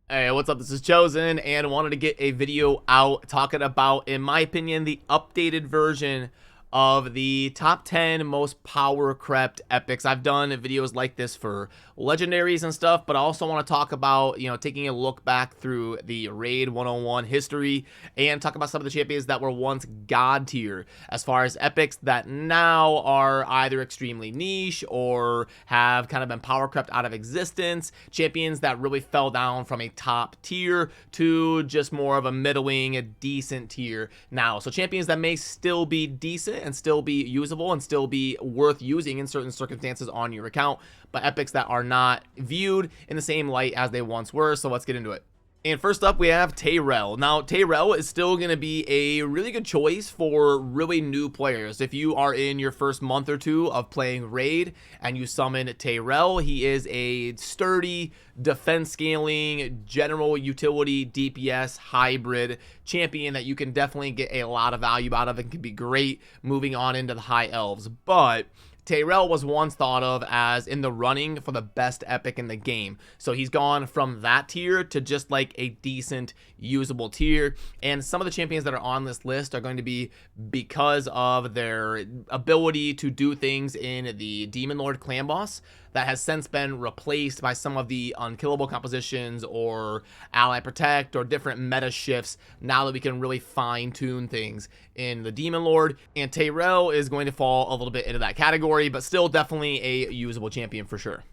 Hey, what's up? This is Chosen, and wanted to get a video out talking about, in my opinion, the updated version of the top 10 most power crept epics. I've done videos like this for legendaries and stuff, but I also want to talk about, taking a look back through the Raid 101 history and talk about some of the champions that were once god tier as far as epics that now are either extremely niche or have kind of been power crept out of existence. Champions that really fell down from a top tier to just more of a middling, a decent tier now. So champions that may still be decent and still be usable and still be worth using in certain circumstances on your account, but epics that are not viewed in the same light as they once were. So let's get into it. And first up, we have Tyrell. Now, Tyrell is still going to be a really good choice for really new players. If you are in your first month or two of playing Raid and you summon Tyrell, he is a sturdy, defense scaling, general utility, DPS, hybrid champion that you can definitely get a lot of value out of and can be great moving on into the high elves. But Tyrell was once thought of as in the running for the best epic in the game. So he's gone from that tier to just like a decent usable tier. And some of the champions that are on this list are going to be because of their ability to do things in the Demon Lord clan boss that has since been replaced by some of the unkillable compositions or ally protect or different meta shifts now that we can really fine tune things in the Demon Lord. And Tyrell is going to fall a little bit into that category, but still definitely a usable champion for sure.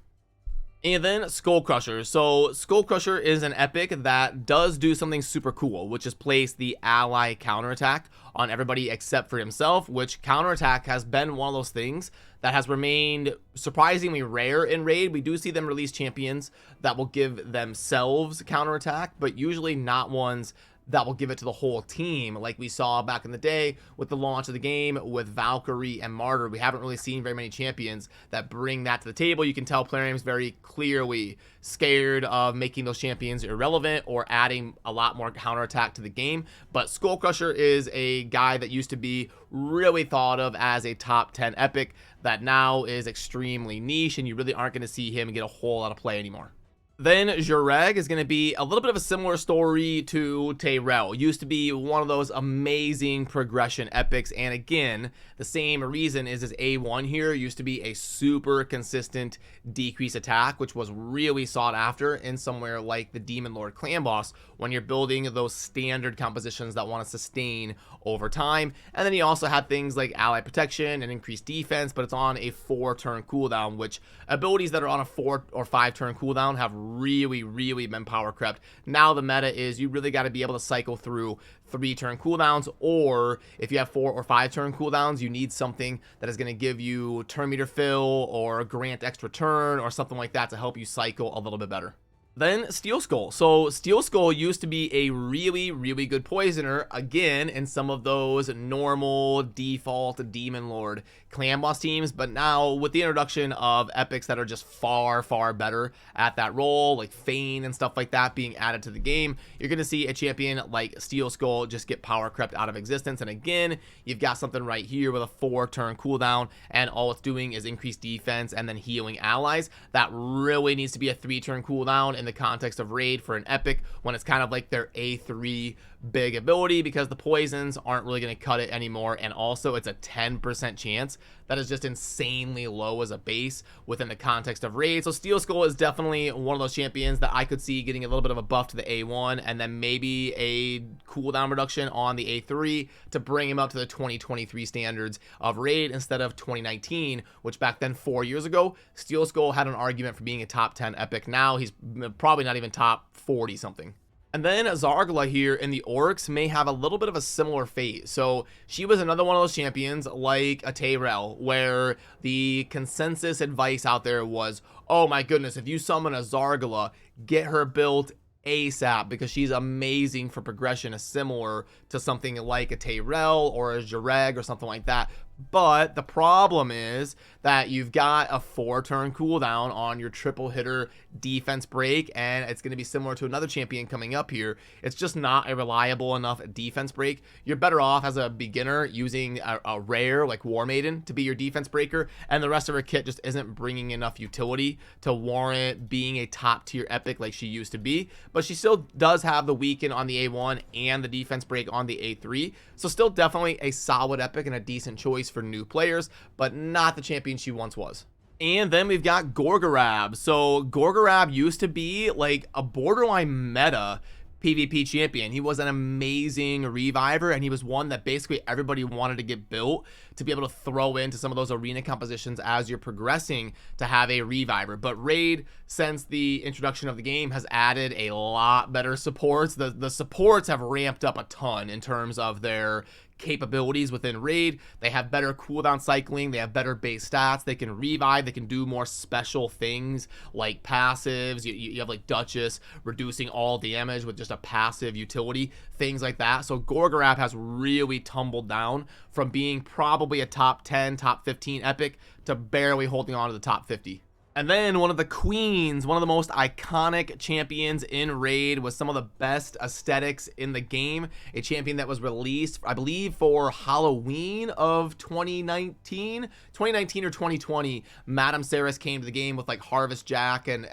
And then Skull Crusher. So Skull Crusher is an epic that does do something super cool, which is place the ally counterattack on everybody except for himself, which counterattack has been one of those things that has remained surprisingly rare in Raid. We do see them release champions that will give themselves counterattack, but usually not ones that will give it to the whole team like we saw back in the day with the launch of the game with Valkyrie and Martyr. We haven't really seen very many champions that bring that to the table. You can tell Plarium's very clearly scared of making those champions irrelevant or adding a lot more counterattack to the game. But Skull Crusher is a guy that used to be really thought of as a top 10 epic that now is extremely niche, and you really aren't going to see him get a whole lot of play anymore. Then Jureg is going to be a little bit of a similar story to Tyrell. Used to be one of those amazing progression epics, and again, the same reason is his A1 here used to be a super consistent decrease attack, which was really sought after in somewhere like the Demon Lord clan boss when you're building those standard compositions that want to sustain over time. And then he also had things like ally protection and increased defense, but it's on a 4-turn cooldown, which abilities that are on a 4 or 5-turn cooldown have really been power crept. Now the meta is you really got to be able to cycle through 3-turn cooldowns, or if you have 4 or 5-turn cooldowns, you need something that is going to give you turn meter fill or grant extra turn or something like that to help you cycle a little bit better. Then Steel Skull. So Steel Skull used to be a really good poisoner, again, in some of those normal default Demon Lord clan boss teams, but now with the introduction of epics that are just far better at that role, like Feign and stuff like that being added to the game, you're going to see a champion like Steel Skull just get power crept out of existence. And again, you've got something right here with a 4-turn cooldown, and all it's doing is increase defense and then healing allies. That really needs to be a 3-turn cooldown in the context of Raid for an epic when it's kind of like their A3 big ability, because the poisons aren't really going to cut it anymore. And also it's a 10% chance. That is just insanely low as a base within the context of Raid. So Steel Skull is definitely one of those champions that I could see getting a little bit of a buff to the A1 and then maybe a cooldown reduction on the A3 to bring him up to the 2023 standards of Raid instead of 2019, which back then 4 years ago, Steel Skull had an argument for being a top 10 epic. Now he's probably not even top 40 something. And then Zargla here in the Orcs may have a little bit of a similar fate. So she was another one of those champions like a Tyrell, where the consensus advice out there was, oh my goodness, if you summon a Zargla, get her built ASAP because she's amazing for progression, is similar to something like a Tyrell or a Jureg or something like that. But the problem is that you've got a 4-turn cooldown on your triple hitter defense break, and it's going to be similar to another champion coming up here. It's just not a reliable enough defense break. You're better off as a beginner using a rare like War Maiden to be your defense breaker, and the rest of her kit just isn't bringing enough utility to warrant being a top tier epic like she used to be. But she still does have the weaken on the A1 and the defense break on the A3, so still definitely a solid epic and a decent choice for new players, but not the champion she once was. And then we've got Gorgorab. So Gorgorab used to be like a borderline meta PvP champion. He was an amazing reviver, and he was one that basically everybody wanted to get built to be able to throw into some of those arena compositions as you're progressing to have a reviver. But Raid, since the introduction of the game, has added a lot better supports. The supports have ramped up a ton in terms of their capabilities within Raid. They have better cooldown cycling, they have better base stats, they can revive, they can do more special things like passives. You have like Duchess reducing all damage with just a passive utility, things like that. So Gorgorab has really tumbled down from being probably a top 10, top 15 epic to barely holding on to the top 50. And then one of the queens, one of the most iconic champions in Raid with some of the best aesthetics in the game. A champion that was released, I believe, for Halloween of 2019 or 2020. Madame Ceres came to the game with like Harvest Jack and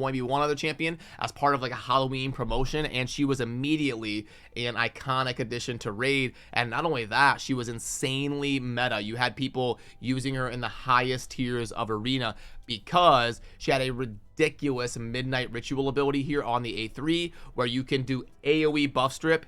maybe one other champion as part of like a Halloween promotion. And she was immediately an iconic addition to Raid. And not only that, she was insanely meta. You had people using her in the highest tiers of Arena because she had a ridiculous Midnight Ritual ability here on the A3 where you can do AoE buff strip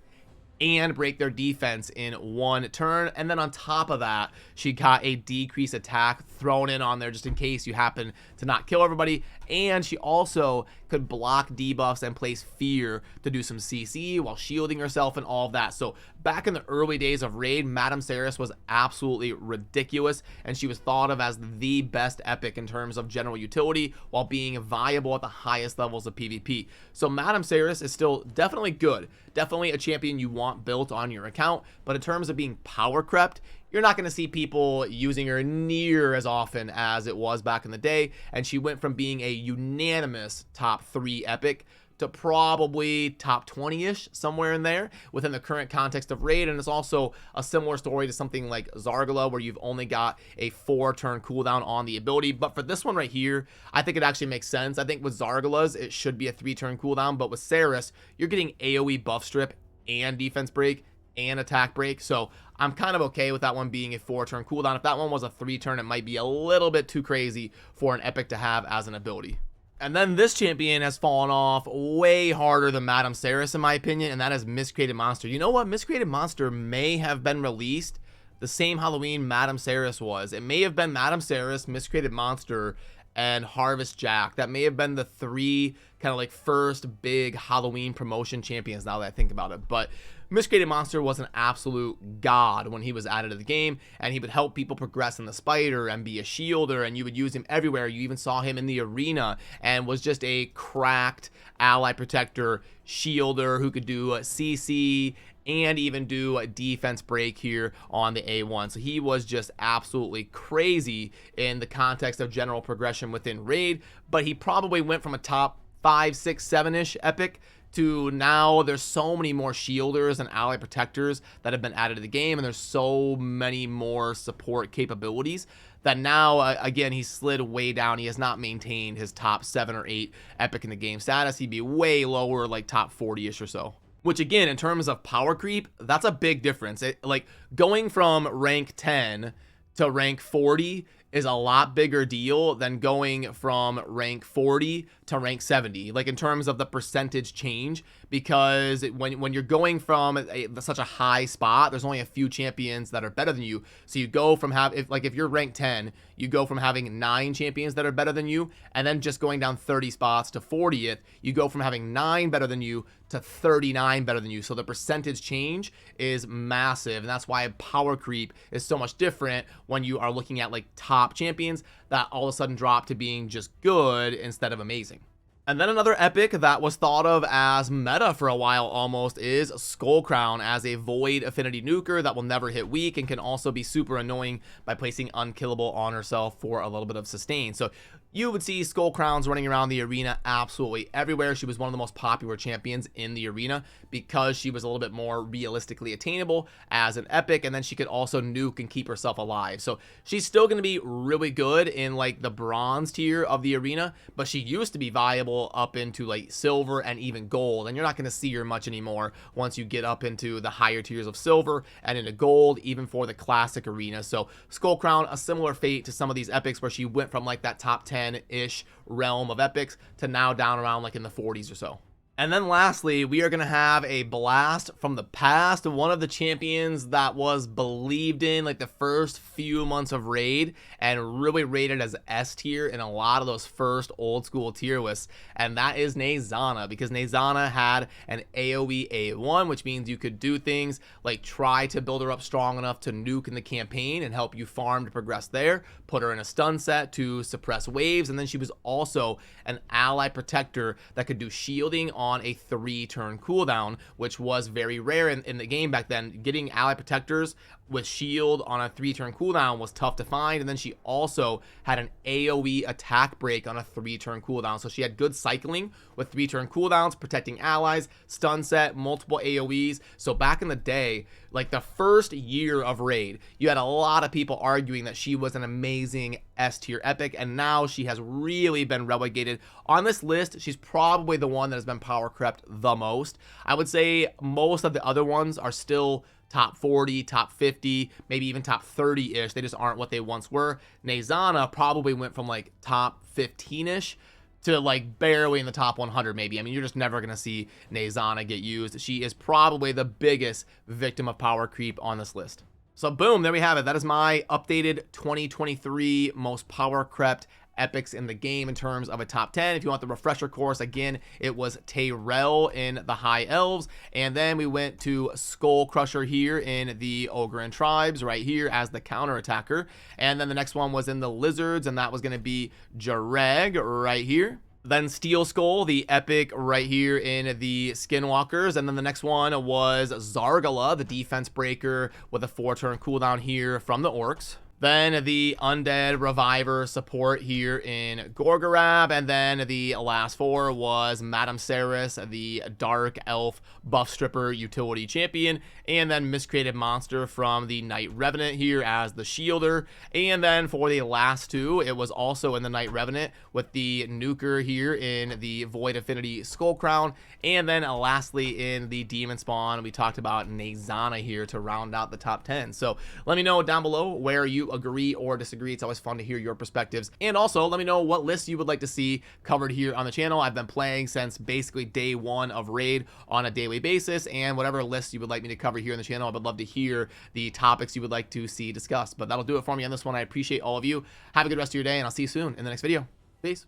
and break their defense in one turn. And then on top of that, she got a decrease attack thrown in on there just in case you happen to not kill everybody. And she also could block debuffs and place fear to do some CC while shielding herself and all of that. So back in the early days of Raid, Madame Ceres was absolutely ridiculous, and she was thought of as the best epic in terms of general utility while being viable at the highest levels of PvP. So Madame Ceres is still definitely good, definitely a champion you want built on your account, but in terms of being power crept, you're not going to see people using her near as often as it was back in the day. And she went from being a unanimous top 3 epic to probably top 20-ish, somewhere in there within the current context of Raid. And it's also a similar story to something like Zargala, where you've only got a 4-turn cooldown on the ability. But for this one right here, I think it actually makes sense. I think with Zargala's, it should be a 3-turn cooldown, but with Ceres, you're getting AoE buff strip and defense break and attack break. So I'm kind of okay with that one being a 4-turn cooldown. If that one was a 3-turn, it might be a little bit too crazy for an epic to have as an ability. And then this champion has fallen off way harder than Madame Ceres in my opinion, and that is Miscreated Monster. You know what? Miscreated Monster may have been released the same Halloween Madame Ceres was. It may have been Madame Ceres, Miscreated Monster, and Harvest Jack. That may have been the 3 kind of like first big Halloween promotion champions now that I think about it. But Miscreated Monster was an absolute god when he was added to the game, and he would help people progress in the spider and be a shielder, and you would use him everywhere. You even saw him in the arena and was just a cracked ally protector shielder who could do CC and even do a defense break here on the A1. So he was just absolutely crazy in the context of general progression within Raid, but he probably went from a top 5, 6, 7-ish epic to now there's so many more shielders and ally protectors that have been added to the game, and there's so many more support capabilities that now, again, he slid way down. He has not maintained his top 7 or 8 epic in the game status. He'd be way lower, like top 40-ish or so. Which again, in terms of power creep, that's a big difference. Like going from rank 10 to rank 40 is a lot bigger deal than going from rank 40 to rank 70, like in terms of the percentage change, because when you're going from such a high spot, there's only a few champions that are better than you. So you go from if you're rank 10, you go from having 9 champions that are better than you, and then just going down 30 spots to 40th, you go from having 9 better than you to 39 better than you. So the percentage change is massive, and that's why power creep is so much different when you are looking at like top champions that all of a sudden drop to being just good instead of amazing. And then another epic that was thought of as meta for a while almost is Skullcrown, as a void affinity nuker that will never hit weak and can also be super annoying by placing unkillable on herself for a little bit of sustain. So you would see Skullcrowns running around the arena absolutely everywhere. She was one of the most popular champions in the arena because she was a little bit more realistically attainable as an epic, and then she could also nuke and keep herself alive. So she's still going to be really good in like the bronze tier of the arena, but she used to be viable up into like silver and even gold, and you're not going to see her much anymore once you get up into the higher tiers of silver and into gold, even for the classic arena. So Skullcrown, a similar fate to some of these epics where she went from like that top 10-ish realm of epics to now down around like in the 40s or so. And then lastly, we are going to have a blast from the past. One of the champions that was believed in like the first few months of Raid and really rated as S tier in a lot of those first old school tier lists. And that is Nezana, because Nezana had an AoE A1, which means you could do things like try to build her up strong enough to nuke in the campaign and help you farm to progress there, put her in a stun set to suppress waves, and then she was also an ally protector that could do shielding on a 3-turn cooldown, which was very rare in the game back then. Getting ally protectors with shield on a 3-turn cooldown was tough to find. And then she also had an AoE attack break on a 3-turn cooldown, so she had good cycling with 3-turn cooldowns, protecting allies, stun set, multiple AoEs. So back in the day, like the first year of Raid, you had a lot of people arguing that she was an amazing S tier epic, and now she has really been relegated. On this list, she's probably the one that has been power crept the most. I would say most of the other ones are still top 40, top 50, maybe even top 30-ish. They just aren't what they once were. Nezana probably went from like top 15-ish to like barely in the top 100 maybe. I mean, you're just never going to see Nezana get used. She is probably the biggest victim of power creep on this list. So boom, there we have it. That is my updated 2023 most power crept epics in the game in terms of a top 10. If you want the refresher course, again, it was Tyrell in the High Elves, and then we went to Skull Crusher here in the Ogre and Tribes right here as the counter attacker, and then the next one was in the Lizards, and that was going to be Jareg right here. Then Steel Skull, the epic right here in the Skinwalkers. And then the next one was Zargala, the defense breaker with a 4-turn cooldown here from the Orcs. Then the Undead Reviver support here in Gorgorab. And then the last 4 was Madame Ceres, the Dark Elf Buff Stripper utility champion. And then Miscreated Monster from the Night Revenant here as the Shielder. And then for the last 2, it was also in the Night Revenant with the Nuker here in the Void Affinity Skullcrown. And then lastly in the Demon Spawn, we talked about Nezana here to round out the top 10. So let me know down below where you agree or disagree. It's always fun to hear your perspectives. And also let me know what lists you would like to see covered here on the channel. I've been playing since basically day 1 of Raid on a daily basis, and whatever lists you would like me to cover here in the channel, I would love to hear the topics you would like to see discussed. But that'll do it for me on this one. I appreciate all of you. Have a good rest of your day, and I'll see you soon in the next video. Peace.